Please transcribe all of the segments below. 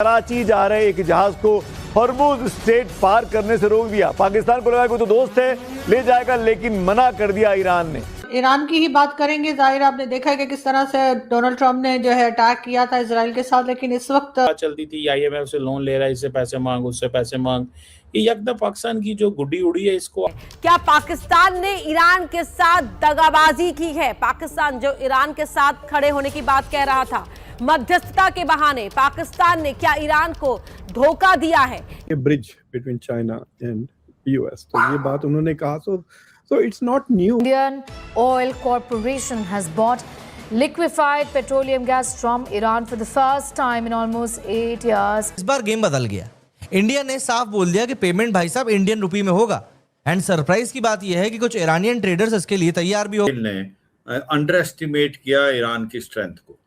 कराची जा रहे एक जहाज को हॉर्मुज स्ट्रेट पार करने से रोक दिया। पाकिस्तान को लगा कि तो दोस्त है ले जाएगा, लेकिन मना कर दिया ईरान ने। ईरान की ही बात करेंगे। जाहिर आपने देखा है कि किस तरह से डोनाल्ड ट्रंप ने जो है अटैक किया था इजराइल के साथ, लेकिन इस वक्त चलती थी IMF से लोन ले रहा है, इससे पैसे मांग उससे पैसे मांग, ये यकदम पाकिस्तान की जो गुड्डी उड़ी है इसको। क्या पाकिस्तान ने ईरान के साथ दगाबाजी की है? पाकिस्तान जो ईरान के साथ खड़े होने की बात कह रहा था, मध्यस्थता के बहाने पाकिस्तान ने क्या ईरान को धोखा दिया है? Bridge between China and US, तो ये बात उन्होंने कहा। So it's not new. Indian Oil Corporation has bought liquefied petroleum gas from Iran for the first time in almost 8 years. इस बार गेम बदल गया। इंडिया ने साफ बोल दिया कि पेमेंट भाई साहब इंडियन रुपी में होगा। एंड सरप्राइज की बात यह है कि कुछ ईरानियन ट्रेडर्स इसके लिए तैयार भी हो। ने अंडर एस्टिमेट किया ईरान की स्ट्रेंथ को।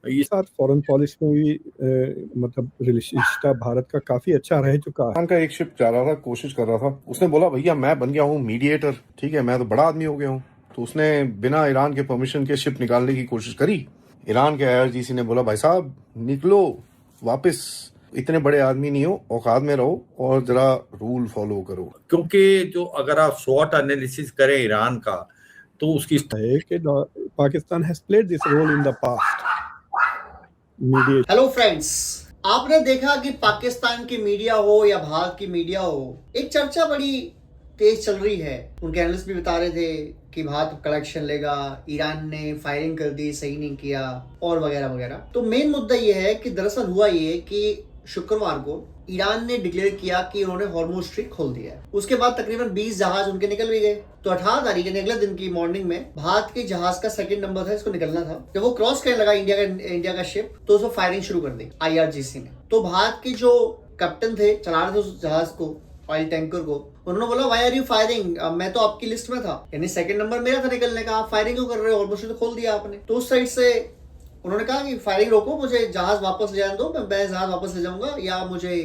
ये साथ फॉरेन पॉलिसी में भी मतलब रिश्ता भारत का काफी अच्छा रह चुका है। ईरान का एक शिप जा रहा था, कोशिश कर रहा था, उसने बोला भैया मैं बन गया हूँ मीडिएटर, ठीक है मैं तो बड़ा आदमी हो गया हूँ। तो उसने बिना ईरान के परमिशन के शिप निकालने की कोशिश करी। ईरान के IRGC ने बोला भाई साहब निकलो वापस, इतने बड़े आदमी नहीं हो, औकात में रहो और जरा रूल फॉलो करो। क्योंकि जो अगर आप स्वॉट एनालिसिस करें ईरान का तो उसकी है कि Pakistan has played this role in the past. Hello friends, आपने देखा कि पाकिस्तान की मीडिया हो या भारत की मीडिया हो, एक चर्चा बड़ी तेज चल रही है। उनके एनालिस्ट भी बता रहे थे कि भारत कलेक्शन लेगा, ईरान ने फायरिंग कर दी, सही नहीं किया और वगैरह वगैरह। तो मेन मुद्दा यह है कि दरअसल हुआ ये कि शुक्रवार को ईरान ने डिक्लेयर किया कि उन्होंने हॉर्मुज स्ट्रेट खोल दिया है। उसके बाद तकरीबन 20 जहाज उनके निकल भी गए। तो 18 तारीख यानी अगले दिन की मॉर्निंग में भारत के जहाज का सेकंड नंबर था, इसको निकलना था। जब वो क्रॉस करने लगा इंडिया का शिप, तो उसको फायरिंग शुरू कर दी IRGC ने। तो भारत के जो कैप्टन थे, चला रहे थे उस जहाज को, ऑयल टैंकर को, उन्होंने बोला व्हाई आर यू फायरिंग, मैं तो आपकी लिस्ट में था, यानी सेकंड नंबर मेरा था निकलने का, आप फायरिंग क्यों कर रहे हो, ऑलमोस्ट तो खोल दिया आपने। तो उस साइड से उन्होंने कहा कि फायरिंग रोको, मुझे जहाज वापस ले जाने दो, मैं जहाज वापस ले जाऊंगा या मुझे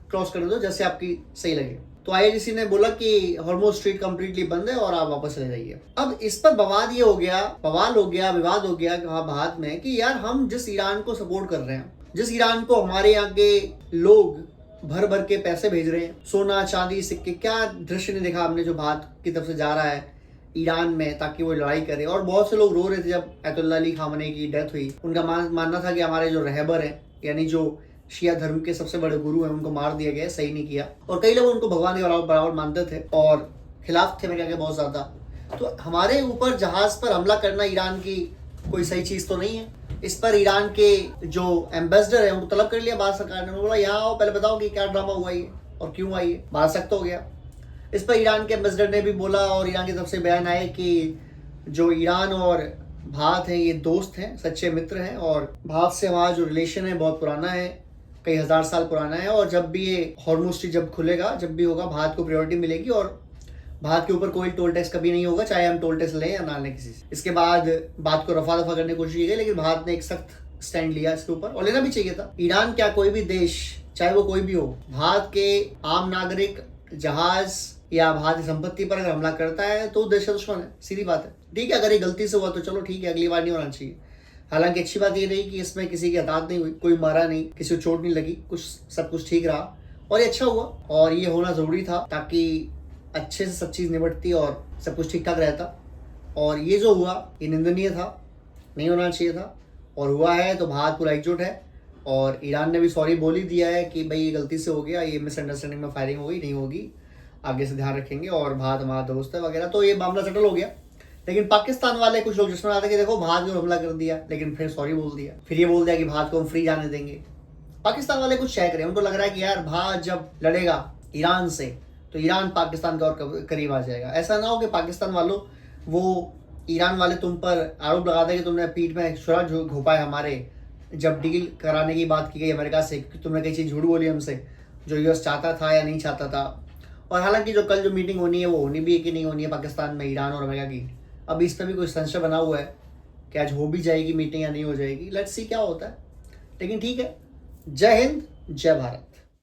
क्रॉस करने दो जैसे आपकी सही लगे। तो IRGC ने बोला कि हॉर्मुज स्ट्रेट कंप्लीटली बंद है और आप वापस ले जाइए। अब इस पर विवाद हो गया भारत में कि यार हम जिस ईरान को सपोर्ट कर रहे हैं, जिस ईरान को हमारे यहाँ के लोग भर भर के पैसे भेज रहे हैं, सोना चांदी सिक्के, क्या दृश्य नहीं देखा हमने जो भारत की तरफ से जा रहा है ईरान में ताकि वो लड़ाई करे। और बहुत से लोग रो रहे थे जब अयतुल्ला अली खामनेई की डेथ हुई। उनका मानना था कि हमारे जो रहबर हैं, यानी जो शिया धर्म के सबसे बड़े गुरु हैं, उनको मार दिया गया, सही नहीं किया। और कई लोग उनको भगवान के बराबर मानते थे और खिलाफ थे मेरे बहुत ज्यादा। तो हमारे ऊपर जहाज पर हमला करना ईरान की कोई सही चीज तो नहीं है। इस पर ईरान के जो एम्बेसडर है उनको तलब कर लिया भारत सरकार ने। बोला यहाँ आओ, पहले बताओ कि क्या ड्रामा हुआ ये और क्यों आई है। भारत सख्त हो गया। इस पर ईरान के एम्बेसडर ने भी बोला और ईरान की तरफ से बयान आए कि जो ईरान और भारत है ये दोस्त हैं, सच्चे मित्र हैं और भारत से हमारा जो रिलेशन है बहुत पुराना है, कई हजार साल पुराना है। और जब भी ये हॉर्मुज स्ट्रेट जब खुलेगा, जब भी होगा, भारत को प्रायोरिटी मिलेगी और भारत के ऊपर कोई टोल टैक्स कभी नहीं होगा, चाहे हम टोल टैक्स लें या ना लें किसी से। इसके बाद बात को रफा दफा करने की कोशिश की गई, लेकिन भारत ने एक सख्त स्टैंड लिया इसके ऊपर और लेना भी चाहिए था। ईरान क्या कोई भी देश, चाहे वो कोई भी हो, भारत के आम नागरिक, जहाज या भारतीय संपत्ति पर अगर हमला करता है तो देश का दुश्मन है, सीधी बात है। ठीक है, अगर ये गलती से हुआ तो चलो ठीक है, अगली बार नहीं होना चाहिए। हालांकि अच्छी बात ये रही कि इसमें किसी की हताहत नहीं हुई, कोई मारा नहीं, किसी को चोट नहीं लगी, सब कुछ ठीक रहा और ये अच्छा हुआ और ये होना जरूरी था ताकि अच्छे से सब चीज़ निपटती और सब कुछ ठीक ठाक रहता। और ये जो हुआ ये निंदनीय था, नहीं होना चाहिए था और हुआ है। तो भारत पूरा एकजुट है और ईरान ने भी सॉरी बोल ही दिया है कि भाई ये गलती से हो गया, ये मिसअंडरस्टैंडिंग में फायरिंग हो गई, नहीं होगी, आगे से ध्यान रखेंगे और भारत हमारा दोस्त है वगैरह। तो ये मामला सेटल हो गया। लेकिन पाकिस्तान वाले कुछ लोग जिसमें आते कि देखो भारत को हमला कर दिया, लेकिन फिर सॉरी बोल दिया, फिर ये बोल दिया कि भारत को हम फ्री जाने देंगे। पाकिस्तान वाले कुछ शेक रहे हैं, उनको लग रहा है कि यार भारत जब लड़ेगा ईरान से तो ईरान पाकिस्तान का और करीब आ जाएगा। ऐसा ना हो कि पाकिस्तान वालों वो ईरान वाले तुम पर आरोप लगा दे कि तुमने पीठ में छुरा घोपाए हमारे, जब डील कराने की बात की गई अमेरिका से, तुमने कई चीज़ झूठ बोली हमसे, जो US चाहता था या नहीं चाहता था। और हालांकि जो कल जो मीटिंग होनी है वो होनी भी है कि नहीं होनी है पाकिस्तान में ईरान और अमेरिका की, अब इस पर भी कोई संशय बना हुआ है कि आज हो भी जाएगी मीटिंग या नहीं हो जाएगी। लेट्स सी क्या होता है। लेकिन ठीक है, जय हिंद, जय भारत।